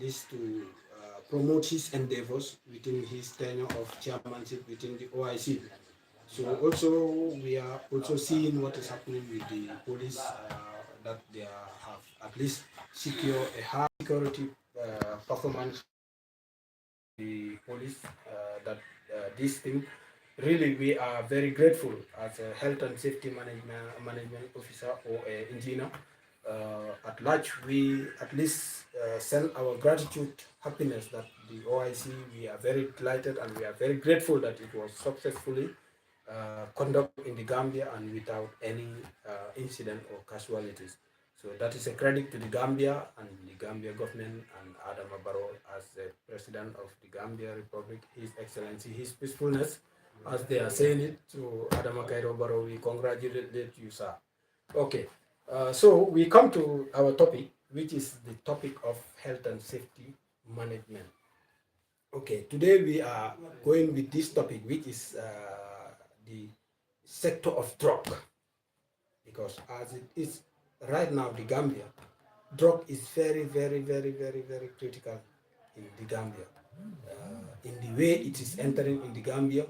least to promote his endeavors within his tenure of chairmanship within the OIC. So also we are also seeing what is happening with the police that they have at least secure a high security performance the police that this thing really we are very grateful as a health and safety management officer or a engineer at large we at least send our gratitude happiness that the OIC we are very delighted and we are very grateful that it was successfully conducted in the Gambia and without any incident or casualties. So that is a credit to the Gambia and the Gambia government and Adama Barrow as the president of the Gambia Republic, His Excellency, His peacefulness, as they are saying it. So Adama Kairo Barrow, we congratulate you, sir. Okay, so we come to our topic, which is the topic of health and safety management. Okay, today we are going with this topic, which is the sector of drug, because as it is right now, the Gambia, drug is very, very, very, very, very critical in the Gambia. In the way it is entering in the Gambia,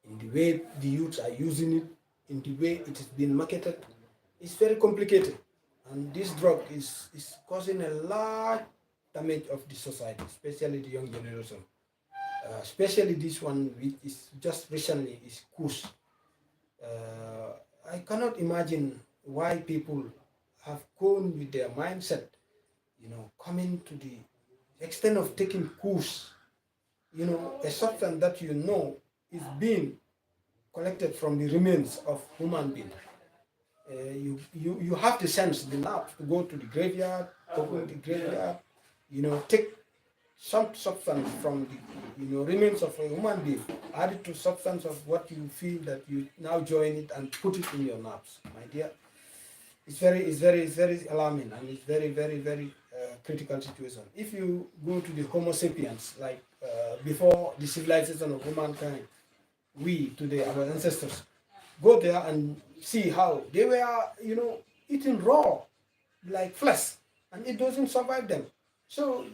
in the way the youths are using it, in the way it is being marketed, it's very complicated. And this drug is causing a large damage of the society, especially the young generation. Especially this one, which is just recently is Kush. I cannot imagine why people have gone with their mindset, coming to the extent of taking Kush, a substance that is being collected from the remains of human being. You have the sense, the nerve to go to the graveyard, open the graveyard, take some substance from the remains of a human being, add it to substance of what you feel that you now join it and put it in your nerves, my dear. It's very alarming and it's very, very, very critical situation. If you go to the Homo sapiens, like before the civilization of humankind, we today, our ancestors, go there and see how they were, eating raw, like flesh, and it doesn't survive them. So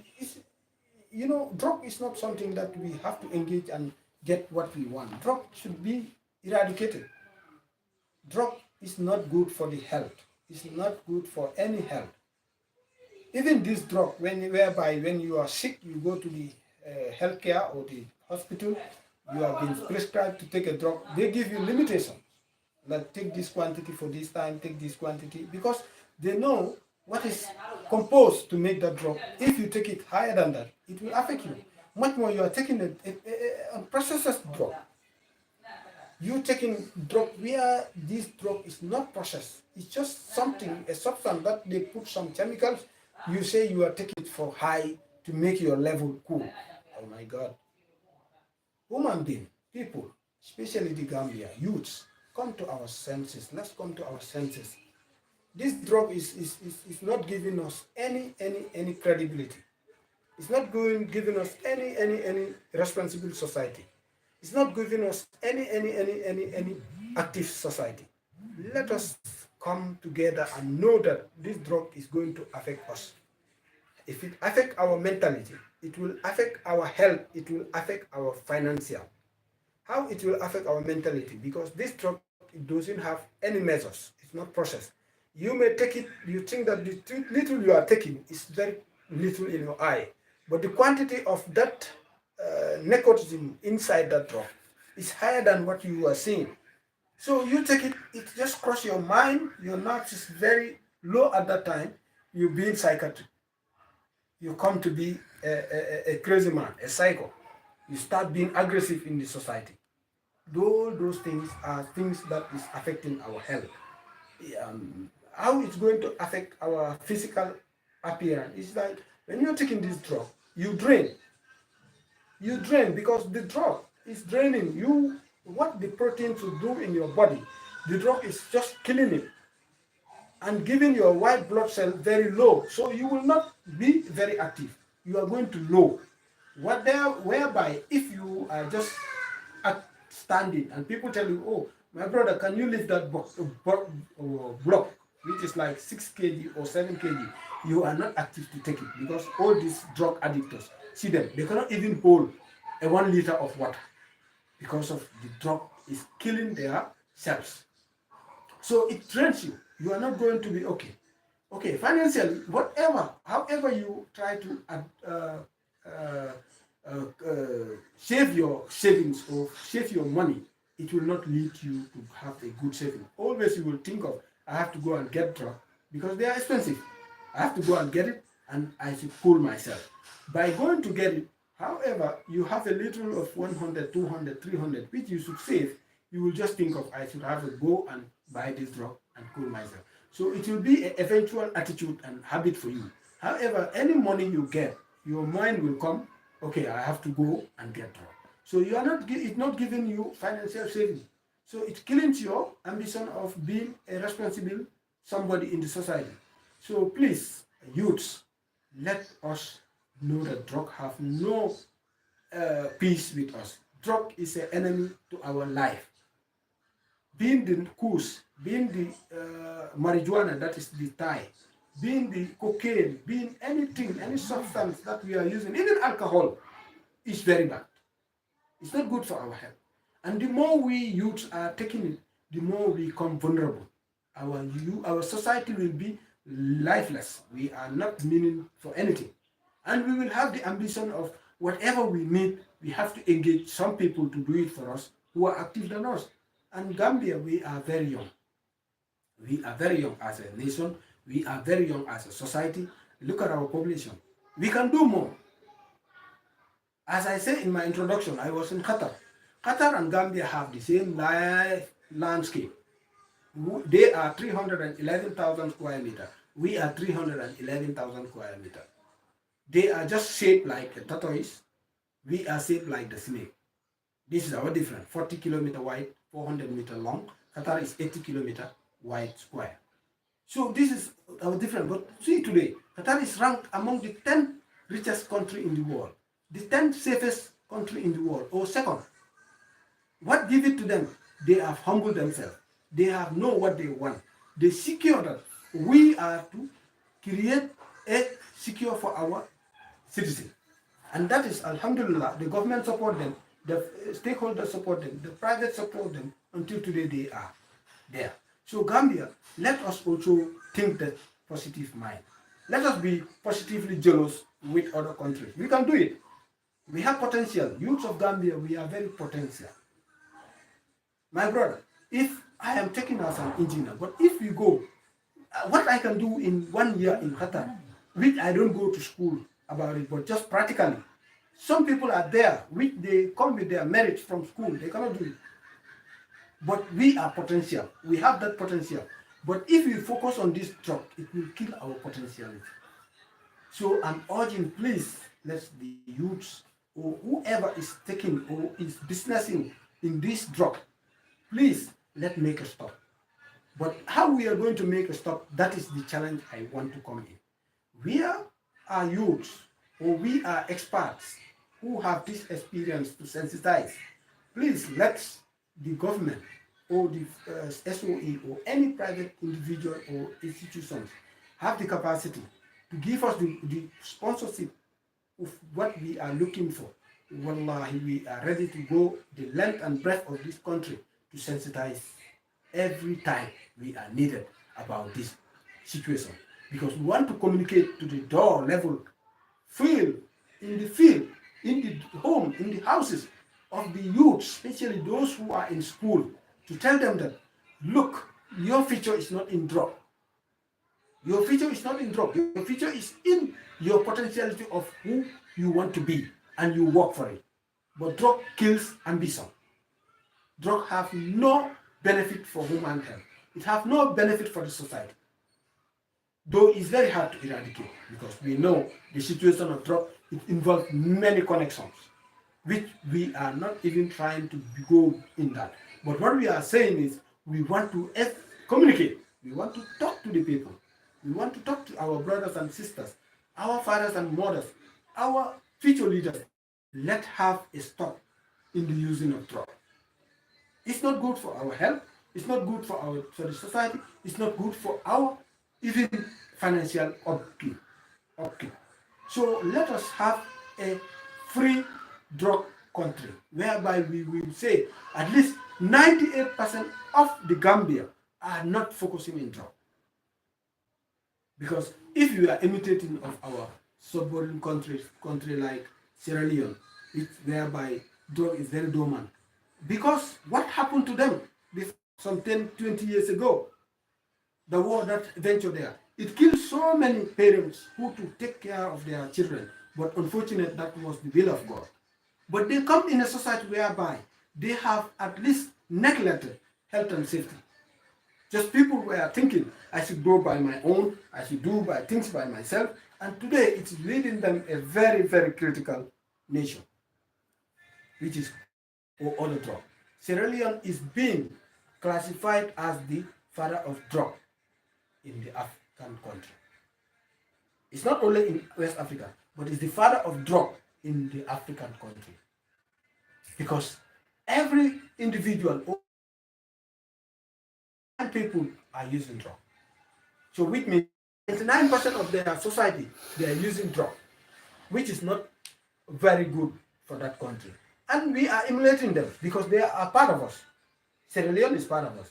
drug is not something that we have to engage and get what we want. Drug should be eradicated. Drug is not good for the health. It's not good for any health. Even this drug, whereby when you are sick, you go to the healthcare or the hospital, you have been prescribed to take a drug. They give you limitations, like take this quantity for this time, take this quantity, because they know what is composed to make that drug. If you take it higher than that, it will affect you. Much more, you are taking a processed drug. You taking drug where this drug is not processed. It's just something, a substance that they put some chemicals. You say you are taking it for high to make your level cool. Oh my God. Human being, people, especially the Gambia, youths, come to our senses. Let's come to our senses. This drug is not giving us any credibility. It's not giving us any responsible society. It's not giving us any active society. Let us come together and know that this drug is going to affect us. If it affect our mentality, it will affect our health, it will affect our financial. How it will affect our mentality? Because this drug, it doesn't have any measures. It's not processed. You may take it, you think that the little you are taking is very little in your eye, but the quantity of that nicotine inside that drug is higher than what you are seeing. So you take it, it just cross your mind, your nerves is very low at that time, you being psychiatric. You come to be a crazy man, a psycho. You start being aggressive in the society. All those things are things that is affecting our health. How it's going to affect our physical appearance is like when you're taking this drug, you drain. You drain because the drug is draining you. What the protein to do in your body, the drug is just killing it and giving your white blood cell very low. So you will not be very active. You are going to low. Whereby if you are just standing and people tell you, oh, my brother, can you lift that block? which is like 6 kg or 7 kg, you are not active to take it because all these drug addicts, see them, they cannot even hold a 1 liter of water because of the drug is killing their cells. So it drains you. You are not going to be okay. Okay, financially, whatever, however you try to uh, save your savings or save your money, it will not lead you to have a good saving. Always you will think of, I have to go and get drug because they are expensive. I have to go and get it and I should cool myself. By going to get it, however, you have a little of 100, 200, 300, which you should save, you will just think of, I should have to go and buy this drug and cool myself. So it will be an eventual attitude and habit for you. However, any money you get, your mind will come, okay, I have to go and get drug. So you are not, it's not giving you financial saving. So it kills your ambition of being a responsible somebody in the society. So please, youths, let us know that drug have no peace with us. Drug is an enemy to our life. Being the kush, being the marijuana, that is the Thai, being the cocaine, being anything, any substance that we are using, even alcohol, is very bad. It's not good for our health. And the more we youths are taking it, the more we become vulnerable. Our society will be lifeless. We are not meaning for anything. And we will have the ambition of whatever we need, we have to engage some people to do it for us who are active than us. And Gambia, we are very young. We are very young as a nation. We are very young as a society. Look at our population. We can do more. As I said in my introduction, I was in Qatar. Qatar and Gambia have the same life landscape. They are 311,000 square meters. We are 311,000 square meters. They are just shaped like a tortoise. We are shaped like the snake. This is our difference. 40 kilometer wide, 400 meter long. Qatar is 80 kilometer wide square. So this is our difference. But see today, Qatar is ranked among the 10 richest country in the world, the 10th safest country in the world, or second. What give it to them? They have humbled themselves. They have know what they want. They secure that we are to create a secure for our citizens. And that is, alhamdulillah, the government support them, the stakeholders support them, the private support them, until today they are there. So Gambia, let us also think that positive mind. Let us be positively jealous with other countries. We can do it. We have potential. Youths of Gambia, we are very potential. My brother, if I am taken as an engineer, but if we go, what I can do in 1 year in Qatar, which I don't go to school about it, but just practically. Some people are there, which they come with their merit from school, they cannot do it. But we are potential. We have that potential. But if we focus on this drug, it will kill our potentiality. So I'm urging, please, let the youths or whoever is taking or is businessing in this drug, please let make a stop. But how we are going to make a stop, that is the challenge I want to come in. We are youths or we are experts who have this experience to sensitize. Please let the government or the SOE or any private individual or institutions have the capacity to give us the sponsorship of what we are looking for. Wallahi, we are ready to go the length and breadth of this country to sensitize every time we are needed about this situation. Because we want to communicate to the door level, field, in the home, in the houses of the youth, especially those who are in school, to tell them that, look, your future is not in drug. Your future is not in drug. Your future is in your potentiality of who you want to be, and you work for it. But drug kills ambition. Drug have no benefit for human health. It have no benefit for the society. Though it's very hard to eradicate, because we know the situation of drug, it involves many connections, which we are not even trying to go in that. But what we are saying is, we want to communicate. We want to talk to the people. We want to talk to our brothers and sisters, our fathers and mothers, our future leaders. Let's have a stop in the using of drugs. It's not good for our health. It's not good for the society. It's not good for our even financial upkeep. So let us have a free drug country whereby we will say at least 98% of the Gambia are not focusing in drug. Because if you are imitating of our subborn country like Sierra Leone, whereby drug is very dormant. Because what happened to them some 10, 20 years ago, the war that ventured there, it killed so many parents who to take care of their children. But unfortunately, that was the will of God. But they come in a society whereby they have at least neglected health and safety. Just people were thinking, I should go by my own, I should do things by myself. And today, it's leading them a very, very critical nation, which is other drug. Sierra Leone is being classified as the father of drug in the African country. It's not only in West Africa, but it's the father of drug in the African country. Because every individual and people are using drug. So which means 99% of their society, they are using drug, which is not very good for that country. And we are emulating them because they are part of us. Sierra Leone is part of us.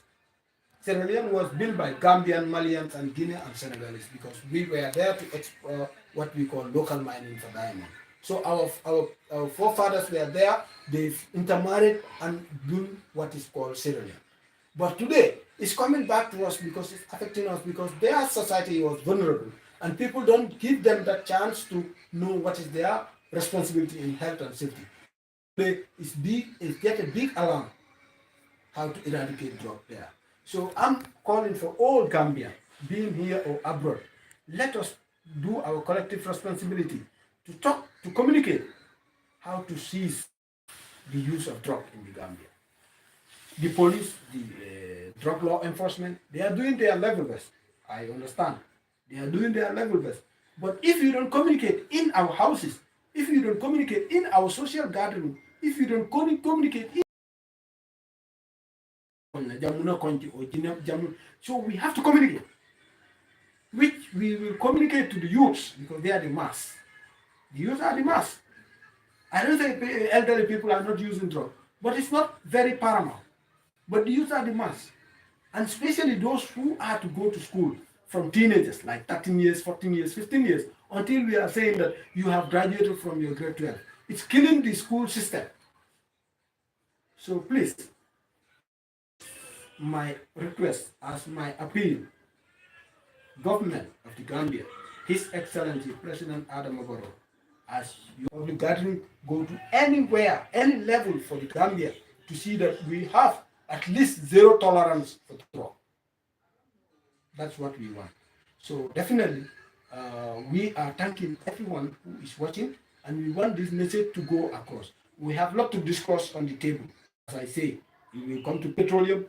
Sierra Leone was built by Gambian, Malians, and Guinea and Senegalese because we were there to explore what we call local mining for diamond. So our forefathers were there, they intermarried and built what is called Sierra Leone. But today, it's coming back to us because it's affecting us because their society was vulnerable and people don't give them that chance to know what is their responsibility in health and safety. Today, it's get a big alarm how to eradicate drug there. So I'm calling for all Gambia, being here or abroad, let us do our collective responsibility to talk, to communicate how to seize the use of drug in the Gambia. The police, the drug law enforcement, they are doing their level best. I understand. They are doing their level best. But if you don't communicate in our houses, if you don't communicate in our social gathering, if you don't communicate in so we have to communicate, which we will communicate to the youths because they are the mass. The youth are the mass. I don't say elderly people are not using drugs, but it's not very paramount. But the youth are the mass. And especially those who are to go to school from teenagers, like 13 years, 14 years, 15 years, until we are saying that you have graduated from your grade 12. It's killing the school system. So please, my request, as my appeal, government of the Gambia, His Excellency President Adam Barrow, as you public gathering, go to anywhere, any level for the Gambia to see that we have at least zero tolerance for drug. That's what we want. So definitely, we are thanking everyone who is watching, and we want this message to go across. We have a lot to discuss on the table. As I say, we will come to petroleum,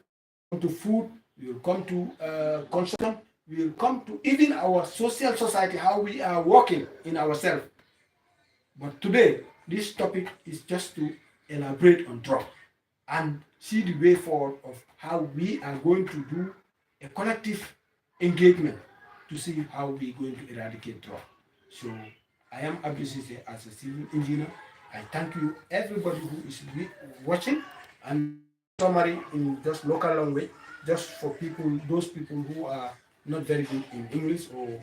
come to food, we will come to consumption, we will come to even our social society, how we are working in ourselves. But today, this topic is just to elaborate on drug and see the way forward of how we are going to do a collective engagement to see how we're going to eradicate drug. So I am Abdusise as a civil engineer. I thank you, everybody who is watching, and summary in just local language, just for people, those people who are not very good in English, or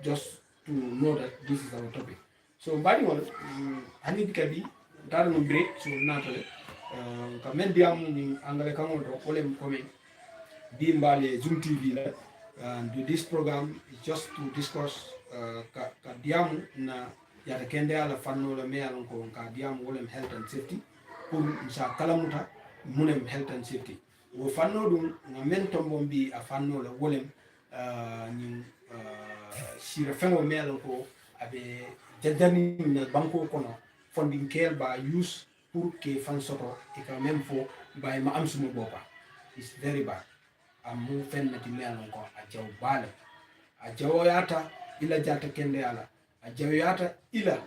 just to know that this is our topic. So bari wala hani bikabi dara no break so natale ka men diam ni angale kango do kolem komen bi mbale Zoom TV la, and this program is just to discuss ka diam na yata kende ala fanno la me alon ko ka diam wolem health and safety pour sa kalamuta munem health and safety wo fanno dum na men tombo bi a fanno la wolem ni sira fengo me alon ko abe jadani na banko kono funding kel ba use pour que fan soto e ka même fo bay ma am suma bopa. It's very bad. Amu fen na timé alon ko a jaw bale a jawoyata ila jata kende ala a jawoyata ila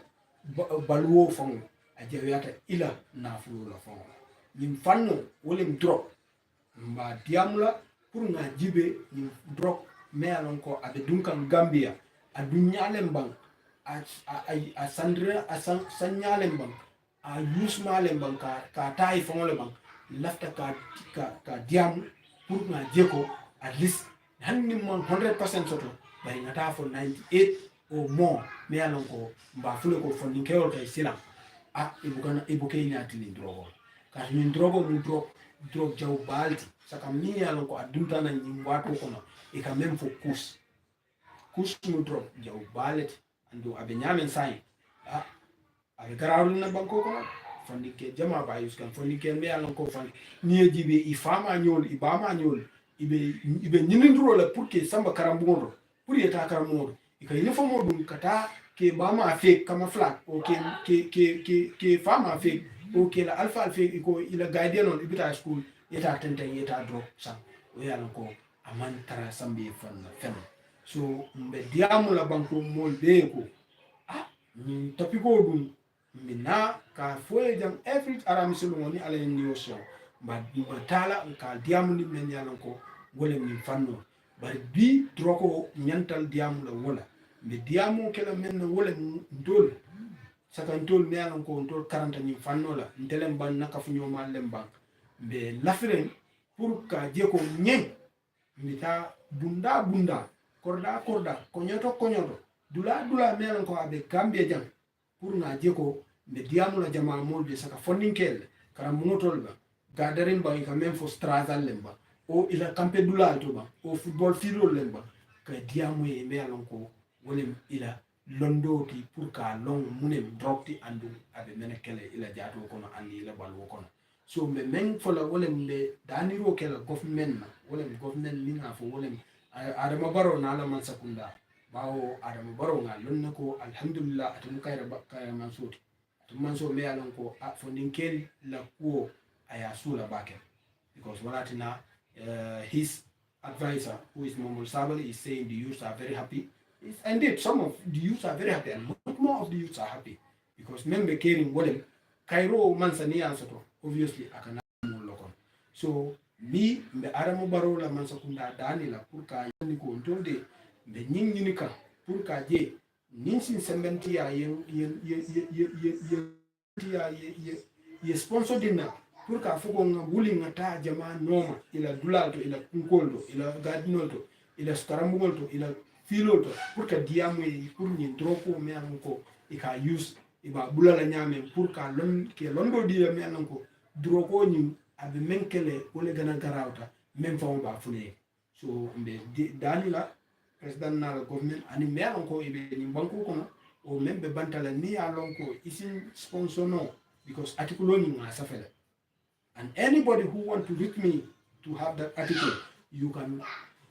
baluwo fon a jawoyata ila na fulu la fon lim fanno wolim drop mba diamula pour nga jibe ni drop me alon ko abe dunkan Gambia a dunyalem bang a sandra a sanyalem bang a yusmalem bang ka tay fongole bang lafta ka diam pour nga jeko at least hanni mon 100% soto bari ngata fo 98 or more me alon ko mba fule ko fo ni kewol kay silam ibukay nyati ni drogo ka ni drogo mu drog jaw balti saka mi alon ko adunta na ni wato kono e ka même fo kus mu drog jaw balti andu abe nyamen sai abe garawul na banko kono fondike jama ba yuskan fondike me alon ko fan ni jibe i fama nyol i bama nyol ibe nyinindro la pour que samba karambugo pour yeta karambugo ika uniform dum kata ke bama fake kama flag o ke fama fake o ke la alpha fake ko ila guardian on ibita school yeta tenten yeta drop sam o yalla ko aman tara sambe fan fen so mbe diamu la banko mol be ko ni topiko dum mina ka foye jam every aramisul woni ala ni so ba tala ka diamu ni men yalla ko wole min fanno bari bi droko nyantal diamu la wala be diamu kala men no wala ndol saka ndol me alon ko ndol 40 ni fanno la ndelem ban naka fu nyoma lemba be lafiren pour ka je ko nyen mita bunda korda konyoto dula me alon ko abe Gambia jam pour na je ko be diamu la jama mol be saka fondinkel karam monotol ba gadarin ba ka même fo strazal lemba o ila campe dula to ba o football filo lemba ka diamu e me alon ko wolem ila londo ti pour ka long munem dropti andu abe menekele ila jato kono andi ila balwo kono so me men fola wolem be daniro kela government na wolem government linga fo wolem adama baro na ala man sakunda bawo adama baro nga lonna ko alhamdulillah atun kayra kayra man soti atun man so me alon ko fondinkel la ko aya sula bakel because walatina his advisor who is Momol Sabali is saying the youths are very happy. Indeed, some of the youths are very happy, and much more of the youths are happy because member caring what them Cairo Mansania soto obviously akana lokon. So me Adamu Barola Mansakunda Dani la purka yani ko ntolde be nyingi ka purka je ninsin sembenti ya ye sponsor dinna purka fuko nga wuli ngata jama noma ila dulalto ila kunkoldo ila gadinolto ila skarambugolto ila filoto pour que diamu pour ni dropo me anko e ka use e ba bulala nyame pour ka lon ke londo di me anko droko ni abe menkele wole gana garawta même fa ba fune so mbe danila president na government ani me anko e be ni banko kono o membe bantala ni alonko isin sponsor no because article ni nga safele and anybody who want to reach me to have that article you can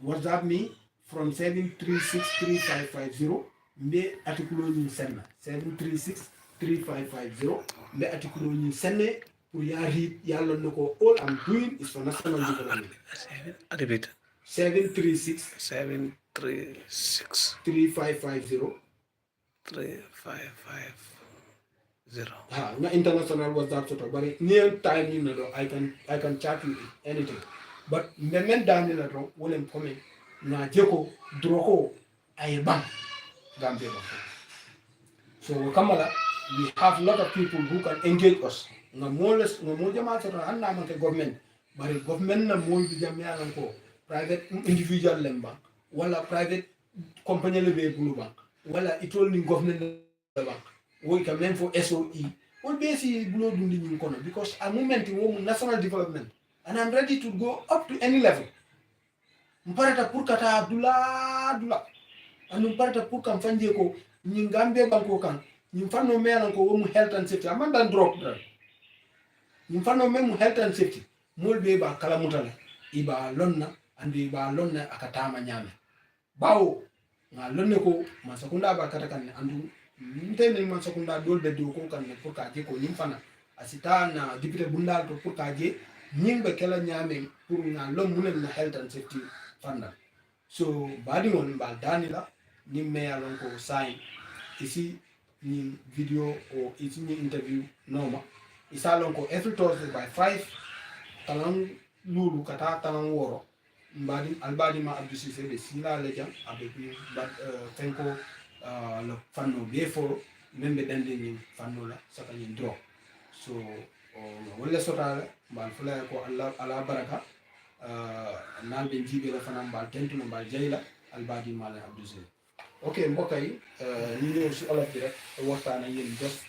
WhatsApp me from 7363550 mbe article ni senna 7363550 mbe article ni senne pour ya read ya lon ko all I'm doing is for national development. Repeat. 736 3550 na international WhatsApp soto bari near time you know I can chat you anything but men dani la ro wolem comment na jeko droko ay bang Gambia ba so kamala we have a lot of people who can engage us na moles no mo jama soto anna man ke government bari government na mo bi jam ya ko private individual lemba wala private company le be bulu bank wala itol ni government bank we can même for SOE all basi bulo dundi ñu kono because at moment wo national development and I'm ready to go up to any level mparata pour kata dula and mparata pour kam fanje ko ñi Gambia banko kan ñi fanno mela ko wo mu health and safety amanda drop ñi fanno même health and safety mol be ba kala mutala iba lonna andi ba lonna akatama nyame bawo nga lonne ko masakunda ba kata kan andu ntene man sakunda dol be do ko kan pour ka je ko nyim fana asita na député bundal to pour ka je nyim be kala nyame pour nga lom munen na health and safety fanda so badi won ba danila ni me alon ko sign ici ni video o ici ni interview noma isa lon ko every Thursday by 5 talang lulu kata talang woro mbadi albadima Abdou Cissé ɓe silale jam aɓe fenko lo fanno be fo men ɓe ɗandeñin fannola sakañin drog so wolle sotale mbal fulaya ko allah ala baraka nalɓe jiiɓe la fanan mbal tentuno mbal jeyla albadima la Abdou Cissé ok mbokk yi ñu ñëw si olof bi rek waxtaan ak yéen just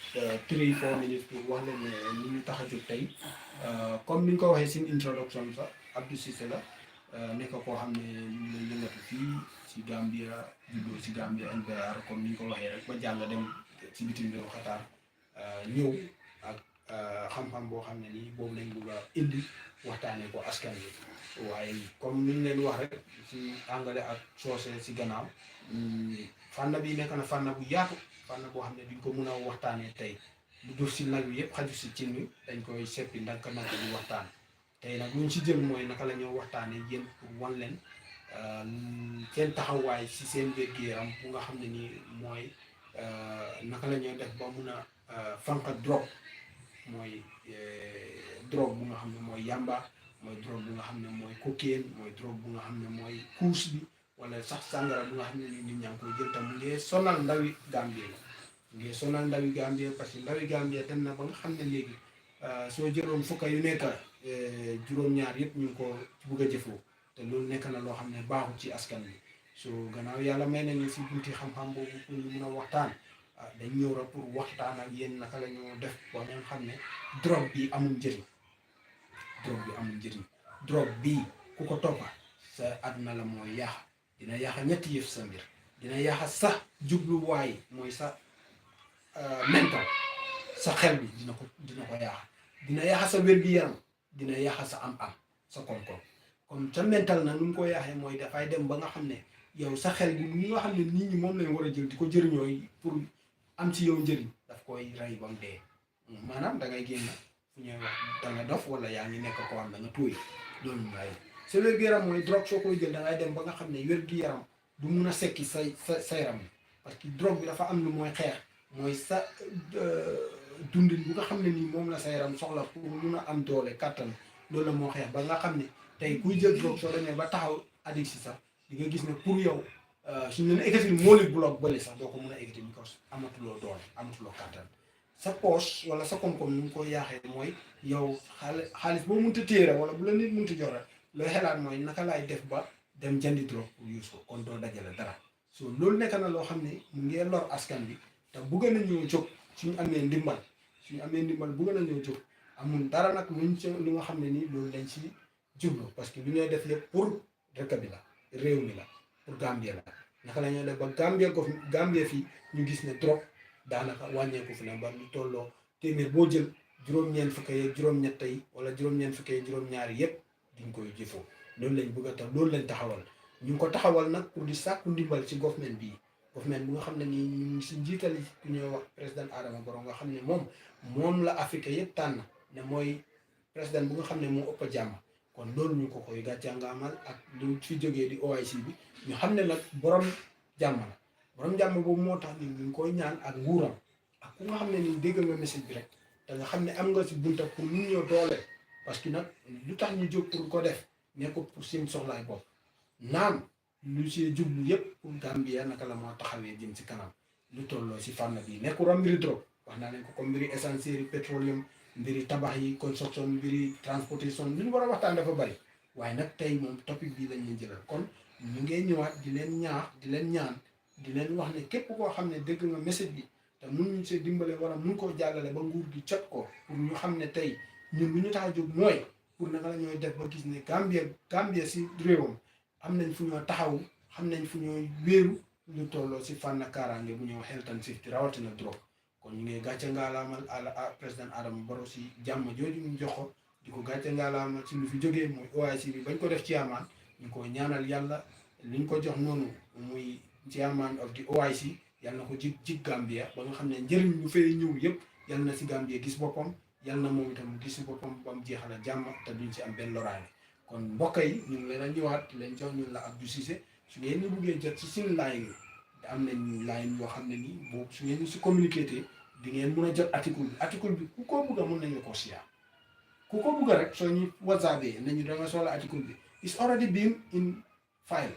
3-4 minutes pour wax leen ne ni ñu tax a jóg tey comme ni ñu ko waxee sin introduction sax Abdou Cissé la nekk koo xam ne ñu lay yëngatu fii si Gambia juddoo si Gambia NPR comme ni ñu ko waxee rek ba jàng dem si bitim réew Qatar ñëw ak xam-xam boo xam ne nii boobu lañ bëgg a indi waxtaanee ko askan wi waaye comme ni ñu leen wax rek si anglais ak soose si gannaaw fànn bi nekk na fànn bu yaatu fànn boo xam ne duñ ko mën a waxtaanee tey lu dur si nag wi yëpp xaju si cin wi dañ koy seppi ndànk-ndànk di waxtaan tey nag luñ si jël mooy naka la ñoo waxtaanee yéen pour wan leen seen taxawaay si seen wér-gu-yaram bu nga xam ne nii mooy naka la ñoo def ba mun a fanq drogue mooy drogue bu nga xam ne mooy yamba mooy drogue bu nga xam ne mooy cocaïne mooy drogue bu nga xam ne mooy couche bi wala sax sàngara bu nga xam ne ni nit ñaa ngi koy jël tam mu ngi sonal ndawi Gambie la mu ngi sonal ndawi Gambie parce que ndawi Gambie dem na ba nga xam ne léegi soo jëloon fukka yu nekk juróom-ñaar yëpp ñu ngi ko bugg a jëfoo te loolu nekk na loo xam ne baaxul ci askan bi so gannaaw yàlla may nañu si bunti xam-xam boobu pour ñu mun a waxtaan dañ ñëw rek pour waxtaan ak yéen naka la ñoo def ba nga xam ne drogue bi amul njëriñ drogue bi ku ko toppa sa àdduna la mooy yàq dina yàq ñetti yëf sa mbir dina yàq sa jubluwaay mooy sa mental sa xel bi dina ko yàq dina yàq sa wér-gi-yaram dina yàq sa am-am sa koom-koom comme sa mental na nu mu ko yàqee mooy dafay dem ba nga xam ne yow sa xel bi mu nga xam ne nit ñi moom lañ war a jël di ko jëriñoo pour am ci yow njëriñ daf koy rey ba mu dee maanaam da ngay génn fu ñuy wax da nga dof wala yaa ngi nekk koo xam da nga tuuy loolu mu rey sa wér-gu-yaram mooy drogue soo koy jël da ngay dem ba nga xam ne wér-gu-yaram du mun a sekki sa yaram bi parce que drogue bi dafa am lu mooy xeex mooy sa dundin bu nga xam ne nii moom la sa yaram soxla pour mun a am doole kàttan loolu la moo xeex ba nga xam ne tey kuy jël drogue soo demee ba taxaw addict si sax di nga gis ne pour yow suñu leen ekkati mooli bloc bële sax doo ko mën a ekkati because amatuloo doole amatuloo kàttan sa poche wala sa koom-koom ni mu ko yaaxee mooy yow xaalis boo mënta téere wala bu la nit mënta jox rek looy xelaat mooy naka laay def ba dem jëndi drogue pour use ko kon doo dajale dara so loolu nekk na loo xam ne mu ngi lor askan bi te bugg nañoo jóg suñu amee ndimbal bugg nañoo jóg amul dara nag luñ ci lu nga xam ne nii loolu lañ ci jublu parce que lu ñuy def lépp pour dëkk bi la réew mi la pour Gambie la naka la ñuy def ba Gambie fii ñu gis ne drogue daanaka wàññeeku fi ne ba lu tolloo téeméer boo jël juróom-ñeent fukk yeeg juróom-ñett yi wala juróom-ñeent fukk yeeg juróom-ñaari yëpp duñ koy jëfoo loolu lañ bëgg a tax loolu lañ taxawal ñu ngi ko taxawal nag pour di sàkku ndimbal ci government bii government bu nga xam ne nii ñu ngi si njiital ku ñuy wax président Adama Barrow nga xam ne moom la Afrique yëpp tànn ne mooy président bu nga xam ne moo ëpp a jàmm kon loolu ñu ko koy gàccangaamal ak lu fi jógee di OIC bi ñu xam ne nag borom jàmm la borom jàmm boobu moo tax ñu ngi koy ñaan ak nguuram ak ku nga xam ne nii dégg nga message bi rek te nga xam ne am nga si bunta pour ñu ñoo doole parce que nag lu tax ñu jóg pour ko def nekkul pour seen soxlaay bopp naam lu si jublu yëpp pour Gambia naka la moo taxawee jëm si kanam lu tolloo si fànn bi nekkul am mbiri drogue wax naa leen ko comme mbiri essence yi pétroleum mbiri tabax yi construction mbiri transportation li ñu war a waxtaan dafa bari waaye nag tey moom topic bii lañ leen jëlal kon ñu ngee ñëwaat di leen ñaax di leen ñaan di leen wax ne képp koo xam ne dégg nga message bi te mun ñu see dimbale wala mun koo jàllale ba nguur gi jot ko pour ñu xam ne tey ñun lu ñu tax a jóg mooy pour naka la ñooy def ba gis ne Gambia si réewam am nañ fu ñoo taxaw xam nañ fu ñooy wéeru lu tolloo si fànn kaaraange bu ñëw health and safety rawatina drogue kon ñu ngi gàcce ngaalaamal président Adama Barrow si jàmm jooju ñu jox ko di ko gàcce ngaalaamal si lu fi jógee mooy OIC bi bañ ko def chairman ñu ko ñaanal yàlla liñ ko jox noonu muy chairman of the OIC yàlla na ko jig Gambia ba nga xam ne njëriñ lu fay ñëw yëpp yàlla na si Gambia gis boppam yàlla na moom itam gis si boppam ba mu jeexal a jàmm te duñ si am benn loraange kon mbokk yi ñu ngi leen a ñëwaat leen jox ñun la Abdou Cissé su ngeen ñu buggee jot si suñu line yi am nañ line yoo xam ne nii boobu su ngeen ñu si communiqué te di ngeen mun a jot article bi ku ko bugg a mun nañu ko siyaa ku ko bugg rek soo ñu whatsappee nañu da nga soxla article bi it's already been in file.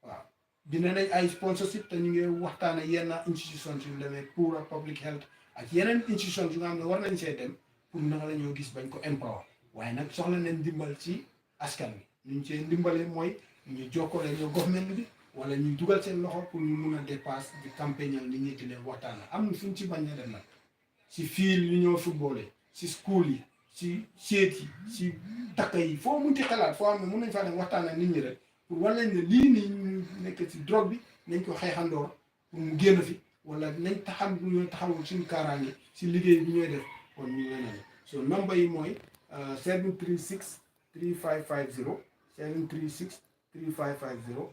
waaw dina nañ ay sponsorship te ñu ngi waxtaan ak yenn institutions yu demee pour public health ak yeneen institutions yu nga xam ne war nañ see dem pour naka la ñoo gis bañ ko empower waaye nag soxla nañ ndimbal ci askan bi ñu see ndimbalee mooy ñu jokkoo ñoo government bi wala ñu dugal seen loxo pour ñu mun a dépasse di campagnal nit ñi di leen waxtaan am na fuñ ci bañ a dem nag si fiil yi ñoo footballé si school yi si seet yi si takka yi foo munti xalaat foo xam ne mun nañ faa dem waxtaan ak nit ñi rek pour war nañ ne lii nii ñu nekk ci drogue bi nañ ko xeexandoor pour mu génn fi wala nañ taxawul suñu kaaraange si liggéey bi ñooy def kon ñu ngi leen so number yi mooy 736 3550 736 3550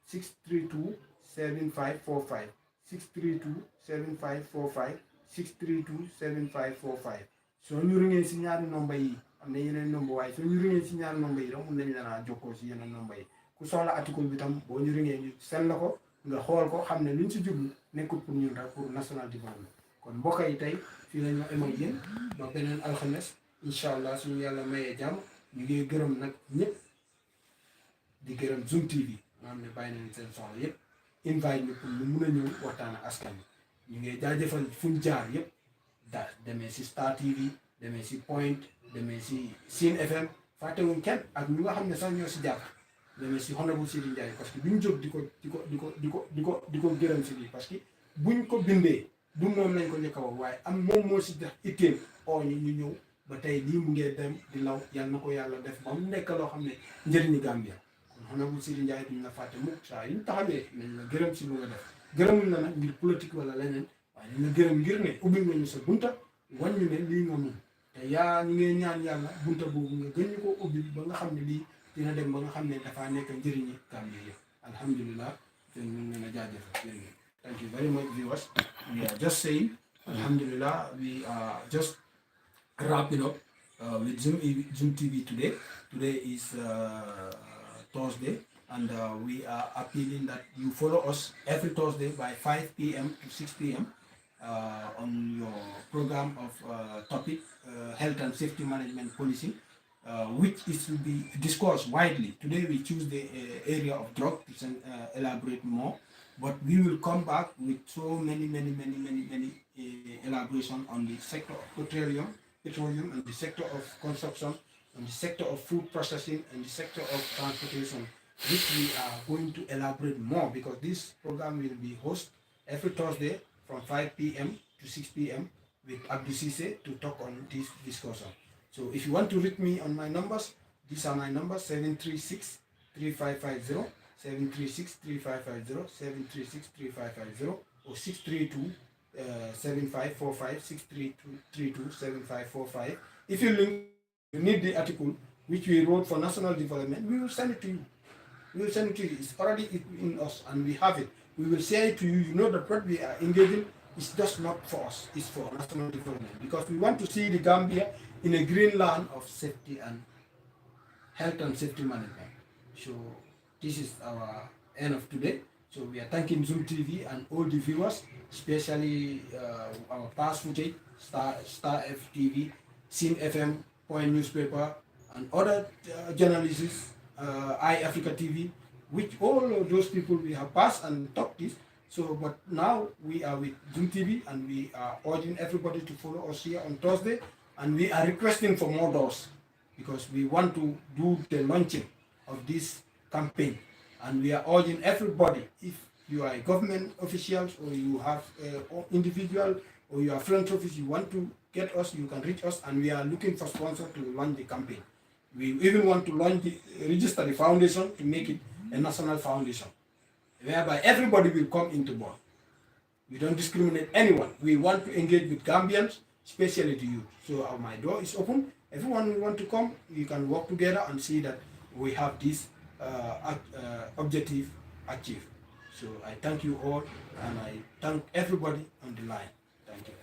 632 7545 632 7545 632 7545 soo ñu ringee si ñaari nomba yi am na yeneen nomba waaye soo ñu ringee si ñaari nomba yi rek mun nañ la jokkoo si yeneen nomba yi ku soxla article bi tam boo ñu ringee ñu seen la ko nga xool ko xam ne luñ si jublu nekkul pour ñun rek pour national development kon mbokk yi tey fii la ñu am ak yéen ba beneen alxames incha allah suñu yàlla mayee jàmm ñu ngi gërëm nag ñëpp di gërëm Zoom TV nga xam ne bàyyi nañ seen soxla yëpp invite ñu pour ñu mun a ñëw waxtaan ak askan bi ñu ngi jaajëfal fuñ jaar yëpp demee si Star TV demee si Point demee si Sine FM fàttewuñ kenn ak ñu nga xam ne sax ñoo si jàpp demee si Honorable Sidi Ndiaye parce que duñ jóg di ko gërëm si lii parce que buñ ko bindee du moom nañ ko njëkk a wax waaye am moom moo si def itteem oo ñu ñëw ba tey lii mu ngee dem di law yal na ko yàlla def ba mu nekk loo xam ne njëriñu Gambia kon Honorable Sidi Ndiaye duñ la fàtte mukk saa yu ñu taxawee nañ la gërëm si lu nga def gërëmuñ la nag ngir politique wala leneen waaye ñu la gërëm ngir ne ubbi nga ñu sa bunta wan ñu ne lii nga mun te yaa ñu ngee ñaan yàlla bunta boobu nga gën ñu ko ubbi ba nga xam ne lii dina dem ba nga xam ne dafaa nekk njëriñi Gambia yëpp alhamdulillah te ñu ngi leen a jaajëfal jërëjëf. Thank you very much, viewers. We are just saying, alhamdulillah, we are just wrapping up with Zoom TV today. Today is Thursday, and we are appealing that you follow us every Thursday by 5 p.m. to 6 p.m. On your program of topic, health and safety management policy, which is to be discussed widely. Today we choose the area of drug to elaborate more, but we will come back with so many elaboration on the sector of petroleum, and the sector of construction, and the sector of food processing, and the sector of transportation, which we are going to elaborate more because this program will be hosted every Thursday from 5 p.m. to 6 p.m. with Abdou Cisse to talk on this discussion. So if you want to reach me on my numbers, these are my numbers: 736-3550, 736-3550, 736-3550, or 632-7545, 632-7545. If you need the article which we wrote for national development, we will send it to you. We will send it to you. It's already in us and we have it. We will say it to you. You know that what we are engaging is just not for us. It's for national development because we want to see the Gambia in a green land of safety and health and safety management. So this is our end of today. So we are thanking Zoom TV and all the viewers, especially our past footage, Star FTV, Sine FM, Point Newspaper, and other journalists, iAfrica TV, which all of those people we have passed and talked this. So, but now we are with Zoom TV and we are urging everybody to follow us here on Thursday, and we are requesting for more doors because we want to do the launching of this campaign, and we are urging everybody, if you are a government officials or you have individual or you are philanthropist, you want to get us, you can reach us, and we are looking for sponsors to launch the campaign. We even want to register the foundation to make it a national foundation, whereby everybody will come into board. We don't discriminate anyone. We want to engage with Gambians, especially the youth. So my door is open. Everyone who want to come, you can work together and see that we have this objective achieved. So I thank you all, and I thank everybody on the line. Thank you.